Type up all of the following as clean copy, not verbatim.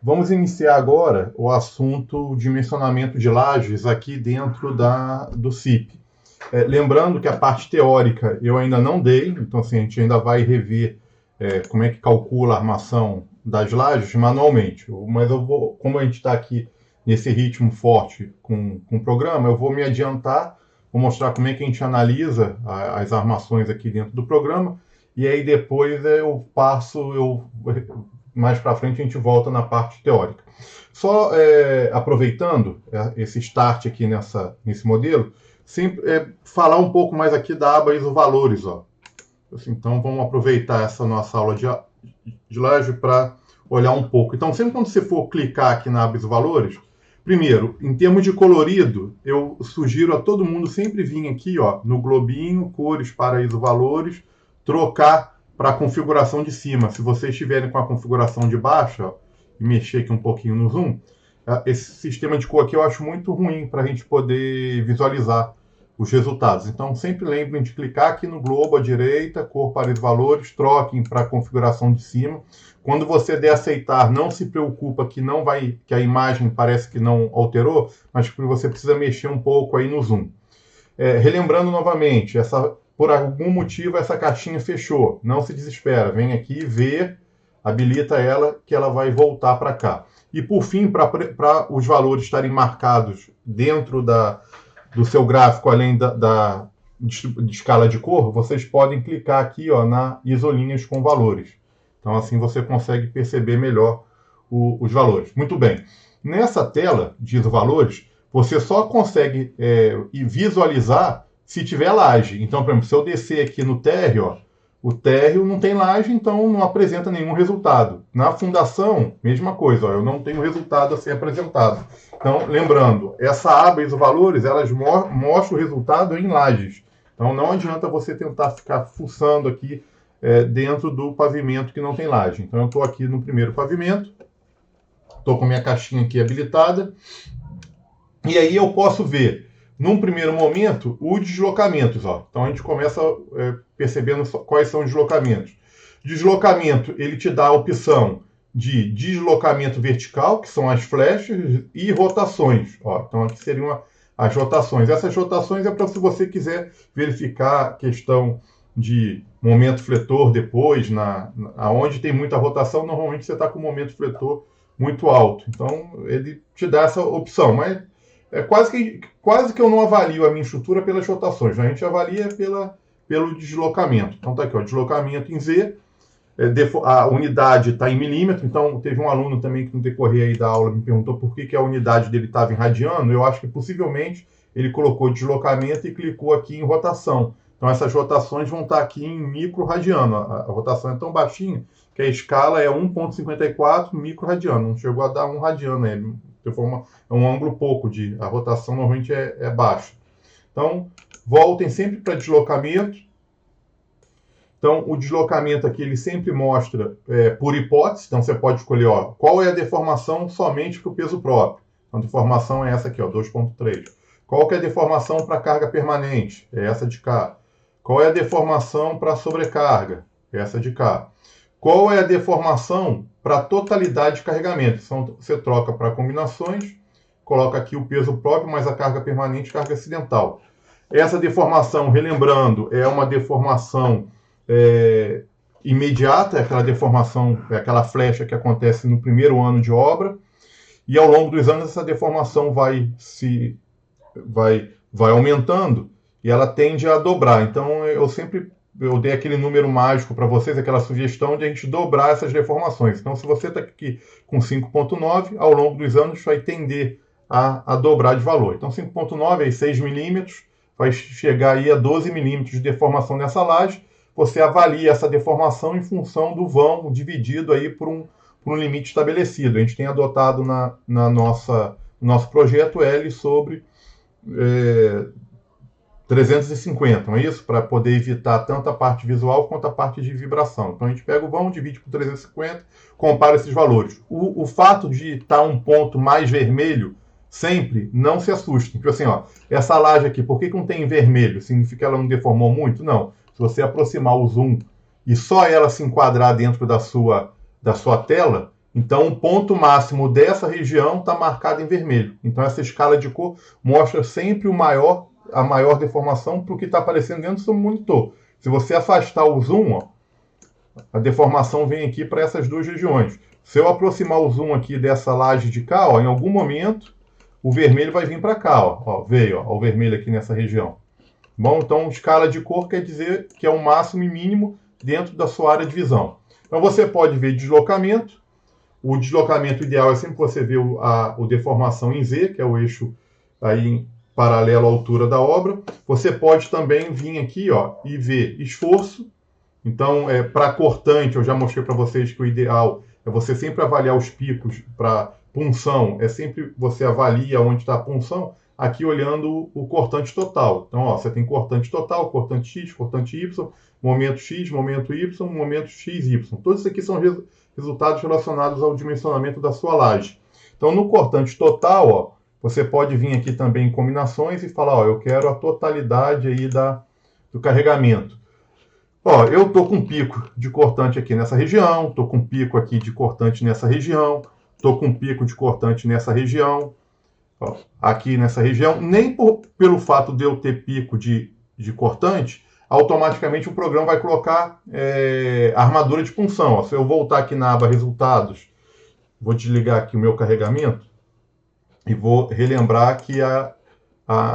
Vamos iniciar agora o assunto dimensionamento de lajes aqui dentro do CIP. Lembrando que a parte teórica eu ainda não dei, então assim, a gente ainda vai rever como é que calcula a armação das lajes manualmente. Mas eu vou, como a gente está aqui nesse ritmo forte com o programa, eu vou me adiantar, vou mostrar como é que a gente analisa as armações aqui dentro do programa, e aí depois mais para frente a gente volta na parte teórica. Só aproveitando esse start aqui nesse modelo, sempre falar um pouco mais aqui da aba isovalores. Ó. Assim, então vamos aproveitar essa nossa aula de laje para olhar um pouco. Então sempre quando você for clicar aqui na aba isovalores, primeiro, em termos de colorido, eu sugiro a todo mundo sempre vir aqui ó, no globinho, cores para isovalores, trocar para a configuração de cima. Se vocês estiverem com a configuração de baixo, ó, e mexer aqui um pouquinho no zoom, esse sistema de cor aqui eu acho muito ruim para a gente poder visualizar os resultados. Então, sempre lembrem de clicar aqui no globo à direita, cor para os valores, troquem para a configuração de cima. Quando você der aceitar, não se preocupa que a imagem parece que não alterou, mas que você precisa mexer um pouco aí no zoom. Relembrando novamente, por algum motivo essa caixinha fechou. Não se desespera, vem aqui, vê, habilita ela, que ela vai voltar para cá. E por fim, para os valores estarem marcados dentro do seu gráfico, além de escala de cor, vocês podem clicar aqui ó, na isolinhas com valores. Então assim você consegue perceber melhor os valores. Muito bem. Nessa tela de isovalores, você só consegue visualizar se tiver laje. Então, por exemplo, se eu descer aqui no térreo, ó, o térreo não tem laje, então não apresenta nenhum resultado. Na fundação, mesma coisa, ó, eu não tenho resultado a ser apresentado. Então, lembrando, essa aba isovalores, elas mostram o resultado em lajes. Então, não adianta você tentar ficar fuçando aqui dentro do pavimento que não tem laje. Então, eu estou aqui no primeiro pavimento, estou com minha caixinha aqui habilitada, e aí eu posso ver, num primeiro momento, os deslocamentos. Ó. Então a gente começa percebendo quais são os deslocamentos. Deslocamento, ele te dá a opção de deslocamento vertical, que são as flechas, e rotações. Ó. Então aqui seriam as rotações. Essas rotações é para se você quiser verificar a questão de momento fletor depois, aonde tem muita rotação, normalmente você está com o momento fletor muito alto. Então ele te dá essa opção, mas quase que eu não avalio a minha estrutura pelas rotações, né? A gente avalia pelo deslocamento. Então tá aqui, ó, deslocamento em Z, a unidade está em milímetro, então teve um aluno também que no decorrer aí da aula me perguntou por que a unidade dele estava em radiano. Eu acho que possivelmente ele colocou deslocamento e clicou aqui em rotação. Então essas rotações vão estar aqui em micro-radiano. A rotação é tão baixinha que a escala é 1,54 micro-radiano, não chegou a dar 1 radiano aí. É um ângulo pouco, a rotação normalmente é baixa. Então, voltem sempre para deslocamento. Então, o deslocamento aqui, ele sempre mostra por hipótese. Então, você pode escolher ó, qual é a deformação somente para o peso próprio. Então, a deformação é essa aqui, 2,3. Qual que é a deformação para carga permanente? É essa de cá. Qual é a deformação para sobrecarga? É essa de cá. Qual é a deformação para a totalidade de carregamento? Então, você troca para combinações, coloca aqui o peso próprio, mais a carga permanente e carga acidental. Essa deformação, relembrando, é uma deformação imediata, é aquela deformação, é aquela flecha que acontece no primeiro ano de obra, e ao longo dos anos essa deformação vai aumentando e ela tende a dobrar. Então, eu dei aquele número mágico para vocês, aquela sugestão de a gente dobrar essas deformações. Então, se você está aqui com 5,9, ao longo dos anos vai tender a dobrar de valor. Então, 5,9 é 6 milímetros, vai chegar aí a 12 milímetros de deformação nessa laje. Você avalia essa deformação em função do vão dividido aí por um limite estabelecido. A gente tem adotado no nosso projeto L sobre 350, não é isso? Para poder evitar tanto a parte visual quanto a parte de vibração. Então a gente pega o vão, divide por 350, compara esses valores. O fato de estar um ponto mais vermelho sempre, não se assustem. Porque assim, ó, essa laje aqui, por que não tem vermelho? Significa que ela não deformou muito? Não. Se você aproximar o zoom e só ela se enquadrar dentro da sua tela, Então, o ponto máximo dessa região está marcado em vermelho. Então, essa escala de cor mostra sempre a maior deformação para o que está aparecendo dentro do seu monitor. Se você afastar o zoom, ó, a deformação vem aqui para essas duas regiões. Se eu aproximar o zoom aqui dessa laje de cá, ó, em algum momento, o vermelho vai vir para cá. Ó, veio ó, o vermelho aqui nessa região. Bom, então, escala de cor quer dizer que é o máximo e mínimo dentro da sua área de visão. Então, você pode ver deslocamento. O deslocamento ideal é sempre que você vê o deformação em Z, que é o eixo aí paralelo à altura da obra. Você pode também vir aqui ó, e ver esforço. Então, para cortante, eu já mostrei para vocês que o ideal é você sempre avaliar os picos para punção. É sempre você avalia onde está a punção, aqui olhando o cortante total. Então, ó, você tem cortante total, cortante X, cortante Y, momento X, momento Y, momento XY. Todos isso aqui são resultados relacionados ao dimensionamento da sua laje. Então, no cortante total, ó, você pode vir aqui também em combinações e falar, ó, eu quero a totalidade aí do carregamento. Ó, eu estou com pico de cortante aqui nessa região, estou com pico aqui de cortante nessa região, estou com pico de cortante nessa região, ó, aqui nessa região. Nem pelo fato de eu ter pico de cortante, automaticamente o programa vai colocar armadura de punção. Ó. Se eu voltar aqui na aba resultados, vou desligar aqui o meu carregamento e vou relembrar que a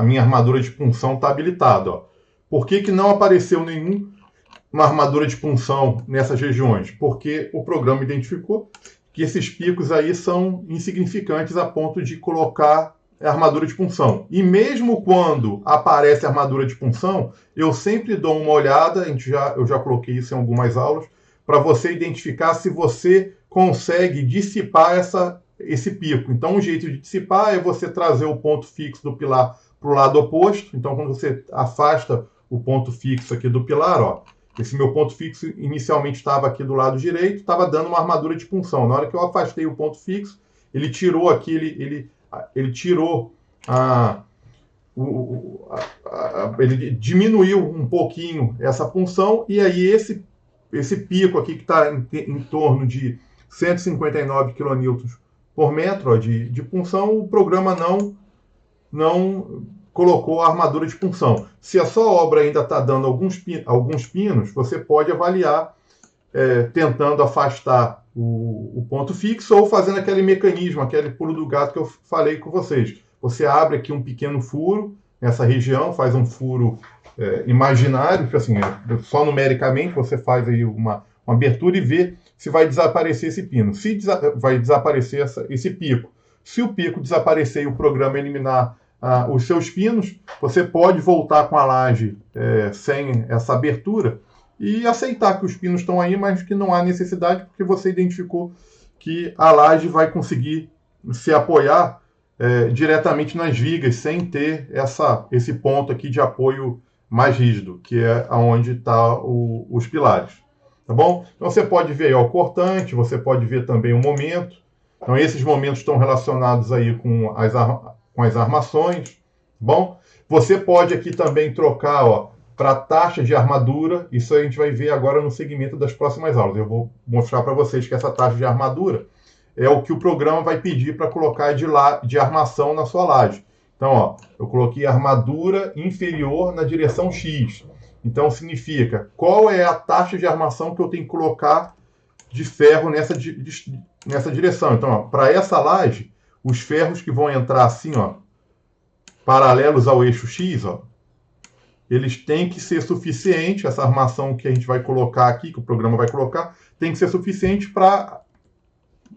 minha armadura de punção está habilitada. Ó. Por que não apareceu nenhuma armadura de punção nessas regiões? Porque o programa identificou que esses picos aí são insignificantes a ponto de colocar armadura de punção. E mesmo quando aparece a armadura de punção, eu sempre dou uma olhada, eu já coloquei isso em algumas aulas, para você identificar se você consegue dissipar esse pico. Então, um jeito de dissipar é você trazer o ponto fixo do pilar para o lado oposto. Então, quando você afasta o ponto fixo aqui do pilar, ó, esse meu ponto fixo inicialmente estava aqui do lado direito, estava dando uma armadura de punção. Na hora que eu afastei o ponto fixo, ele tirou aqui, ele tirou ele diminuiu um pouquinho essa punção, e aí esse pico aqui que está em torno de 159 kN por metro ó, de punção, o programa não colocou a armadura de punção. Se a sua obra ainda está dando alguns pinos, você pode avaliar tentando afastar o ponto fixo ou fazendo aquele mecanismo, aquele pulo do gato que eu falei com vocês. Você abre aqui um pequeno furo nessa região, faz um furo imaginário, que assim, só numericamente você faz aí uma abertura e vê se vai desaparecer esse pino. Se vai desaparecer esse pico. Se o pico desaparecer e o programa eliminar os seus pinos, você pode voltar com a laje sem essa abertura e aceitar que os pinos estão aí, mas que não há necessidade, porque você identificou que a laje vai conseguir se apoiar diretamente nas vigas, sem ter esse ponto aqui de apoio mais rígido, que é onde estão os pilares. Tá bom? Então você pode ver aí, ó, o cortante, você pode ver também o momento. Então esses momentos estão relacionados aí com as armações. Bom, você pode aqui também trocar para taxa de armadura. Isso a gente vai ver agora no segmento das próximas aulas. Eu vou mostrar para vocês que essa taxa de armadura é o que o programa vai pedir para colocar de armação na sua laje. Então, ó, eu coloquei armadura inferior na direção X. Então, significa qual é a taxa de armação que eu tenho que colocar de ferro nessa direção. Então, para essa laje, os ferros que vão entrar assim, ó, paralelos ao eixo X, ó, eles têm que ser suficientes, essa armação que a gente vai colocar aqui, que o programa vai colocar, tem que ser suficiente para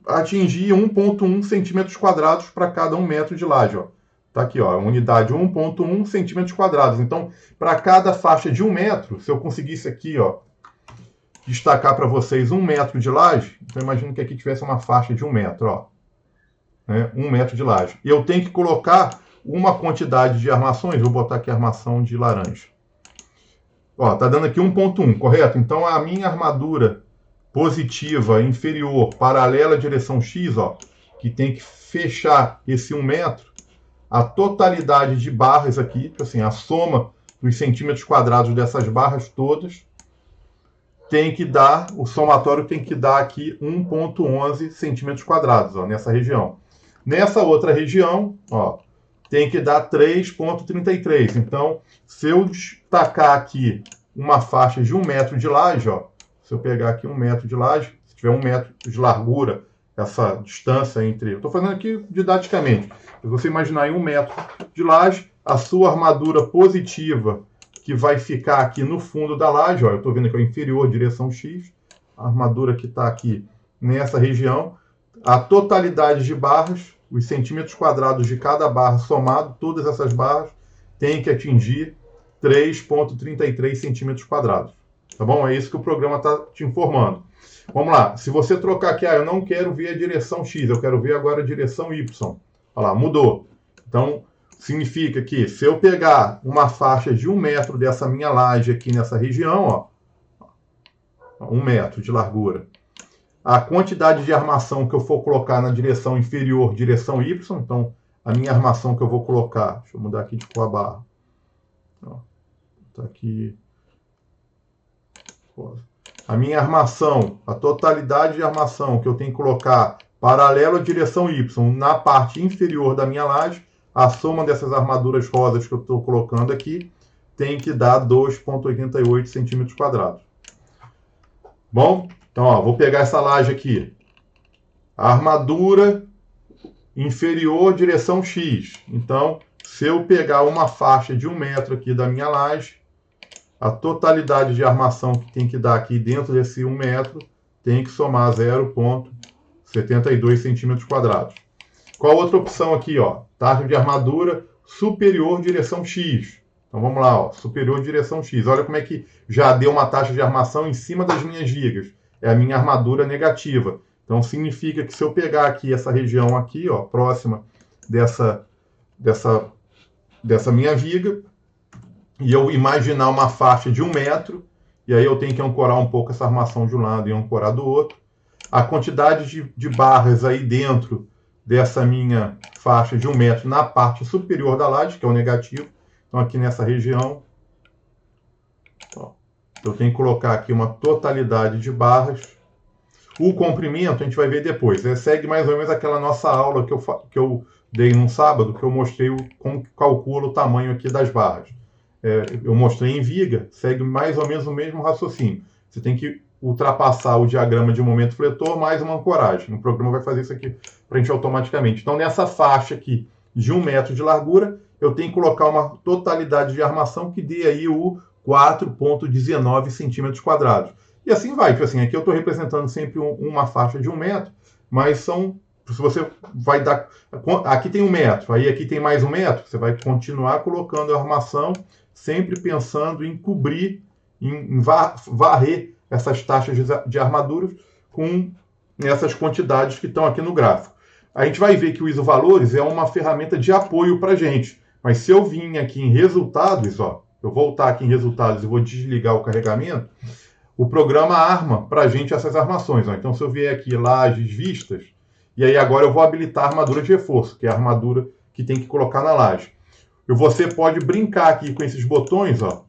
atingir 1,1 centímetros quadrados para cada 1 metro de laje. Ó. Tá aqui, ó, unidade 1,1 centímetros quadrados. Então, para cada faixa de 1 metro, se eu conseguisse aqui, ó, destacar para vocês 1 metro de laje, então imagino que aqui tivesse uma faixa de 1 metro, ó, né, 1 metro de laje. E eu tenho que colocar uma quantidade de armações, vou botar aqui a armação de laranja. Ó, tá dando aqui 1,1, correto? Então, a minha armadura positiva inferior, paralela à direção X, ó, que tem que fechar esse 1 metro, a totalidade de barras aqui, assim, a soma dos centímetros quadrados dessas barras todas, tem que dar, o somatório tem que dar aqui 1,11 centímetros quadrados, ó, nessa região. Nessa outra região, ó, tem que dar 3,33. Então, se eu destacar aqui uma faixa de 1 metro de laje, ó, se eu pegar aqui 1 metro de laje, se tiver 1 metro de largura, essa distância entre... Eu estou fazendo aqui didaticamente. Se você imaginar aí 1 metro de laje, a sua armadura positiva, que vai ficar aqui no fundo da laje, ó, eu estou vendo aqui o inferior, direção X, a armadura que está aqui nessa região, a totalidade de barras, os centímetros quadrados de cada barra somado, todas essas barras, tem que atingir 3,33 centímetros quadrados. Tá bom? É isso que o programa está te informando. Vamos lá. Se você trocar aqui, eu não quero ver a direção X, eu quero ver agora a direção Y. Olha lá, mudou. Então, significa que se eu pegar uma faixa de 1 metro dessa minha laje aqui nessa região, ó, 1 metro de largura, a quantidade de armação que eu for colocar na direção inferior, direção Y, então a minha armação que eu vou colocar, deixa eu mudar aqui de cor a barra, tá aqui, a minha armação, a totalidade de armação que eu tenho que colocar paralelo à direção Y na parte inferior da minha laje, a soma dessas armaduras rosas que eu estou colocando aqui tem que dar 2,88 centímetros quadrados. Bom, então ó, vou pegar essa laje aqui. A armadura inferior, direção X. Então, se eu pegar uma faixa de 1 metro aqui da minha laje, a totalidade de armação que tem que dar aqui dentro desse 1 metro tem que somar 0,72 centímetros quadrados. Qual outra opção aqui, ó? Taxa de armadura superior, direção X. Então vamos lá, ó, superior, direção X. Olha como é que já deu uma taxa de armação em cima das minhas vigas. É a minha armadura negativa. Então significa que se eu pegar aqui essa região aqui, ó, próxima dessa minha viga, e eu imaginar uma faixa de 1 metro, e aí eu tenho que ancorar um pouco essa armação de um lado e ancorar do outro. A quantidade de barras aí dentro dessa minha faixa de 1 metro na parte superior da laje, que é o negativo. Então aqui nessa região, ó, eu tenho que colocar aqui uma totalidade de barras. O comprimento a gente vai ver depois. Segue mais ou menos aquela nossa aula que eu dei num sábado, que eu mostrei como calcula o tamanho aqui das barras. Eu mostrei em viga, segue mais ou menos o mesmo raciocínio. Você tem que ultrapassar o diagrama de momento fletor mais uma ancoragem. O programa vai fazer isso aqui para a gente automaticamente. Então, nessa faixa aqui de 1 metro de largura, eu tenho que colocar uma totalidade de armação que dê aí o 4,19 centímetros quadrados. E assim vai. Tipo assim, aqui eu estou representando sempre uma faixa de 1 metro, mas são... Se você vai dar... Aqui tem 1 metro, aí aqui tem mais 1 metro, você vai continuar colocando a armação, sempre pensando em cobrir, em varrer essas taxas de armaduras com essas quantidades que estão aqui no gráfico. A gente vai ver que o isovalores é uma ferramenta de apoio para a gente. Mas se eu vim aqui em resultados, ó, eu voltar aqui em resultados e vou desligar o carregamento, o programa arma para a gente essas armações. Ó. Então, se eu vier aqui lajes vistas, e aí agora eu vou habilitar a armadura de reforço, que é a armadura que tem que colocar na laje. Você pode brincar aqui com esses botões, ó,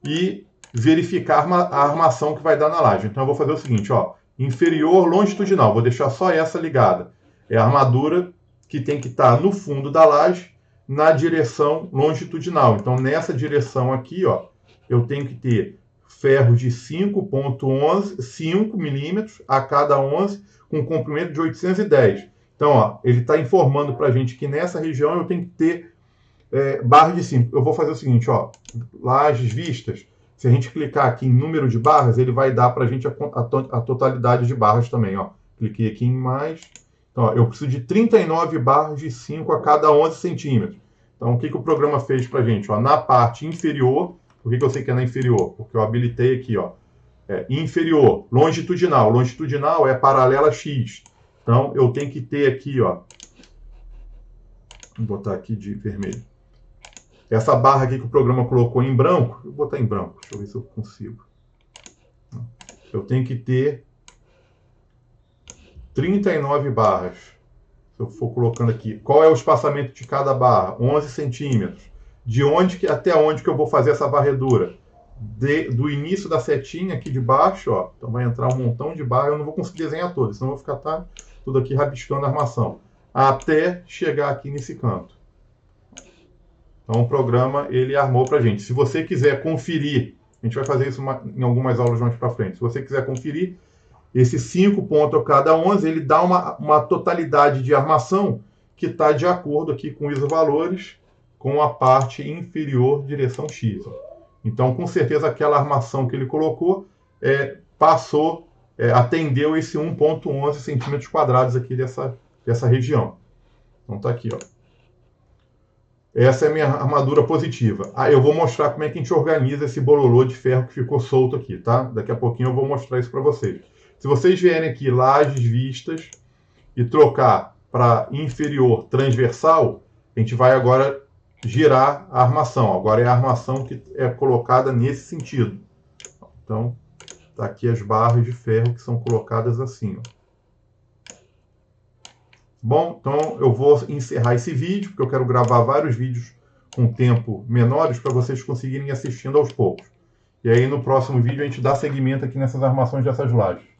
e verificar a armação que vai dar na laje. Então eu vou fazer o seguinte, ó, inferior longitudinal, vou deixar só essa ligada. É a armadura que tem que estar no fundo da laje, na direção longitudinal. Então nessa direção aqui, ó, eu tenho que ter ferro de 5,11, 5 milímetros a cada 11, com comprimento de 810. Então, ó, ele está informando para a gente que nessa região eu tenho que ter barras de 5. Eu vou fazer o seguinte, ó, lajes vistas. Se a gente clicar aqui em número de barras, ele vai dar para a gente a totalidade de barras também. Ó. Cliquei aqui em mais. Então, ó, eu preciso de 39 barras de 5 a cada 11 centímetros. Então, o que o programa fez para a gente? Ó, na parte inferior, por que eu sei que é na inferior? Porque eu habilitei aqui, ó, inferior, longitudinal. Longitudinal é paralela a X. Então, eu tenho que ter aqui, ó, vou botar aqui de vermelho. Essa barra aqui que o programa colocou em branco, eu vou botar em branco, deixa eu ver se eu consigo. Eu tenho que ter 39 barras. Se eu for colocando aqui, qual é o espaçamento de cada barra? 11 centímetros. De onde até onde que eu vou fazer essa varredura? do início da setinha aqui de baixo, ó, então vai entrar um montão de barra, eu não vou conseguir desenhar todo, senão eu vou ficar tudo aqui rabiscando a armação, até chegar aqui nesse canto. Então o programa ele armou para a gente. Se você quiser conferir, a gente vai fazer isso em algumas aulas mais para frente, se você quiser conferir, esses 5 pontos a cada 11, ele dá uma totalidade de armação que está de acordo aqui com os isovalores, com a parte inferior direção X. Então, com certeza, aquela armação que ele colocou atendeu esse 1,11 centímetros quadrados aqui dessa região. Então, tá aqui, ó. Essa é a minha armadura positiva. Eu vou mostrar como é que a gente organiza esse bololô de ferro que ficou solto aqui, tá? Daqui a pouquinho eu vou mostrar isso para vocês. Se vocês vierem aqui, lajes vistas, e trocar para inferior transversal, a gente vai agora girar a armação. Agora é a armação que é colocada nesse sentido. Então, tá aqui as barras de ferro que são colocadas assim, ó. Bom, então eu vou encerrar esse vídeo, porque eu quero gravar vários vídeos com tempo menores para vocês conseguirem ir assistindo aos poucos. E aí no próximo vídeo a gente dá seguimento aqui nessas armações dessas lajes.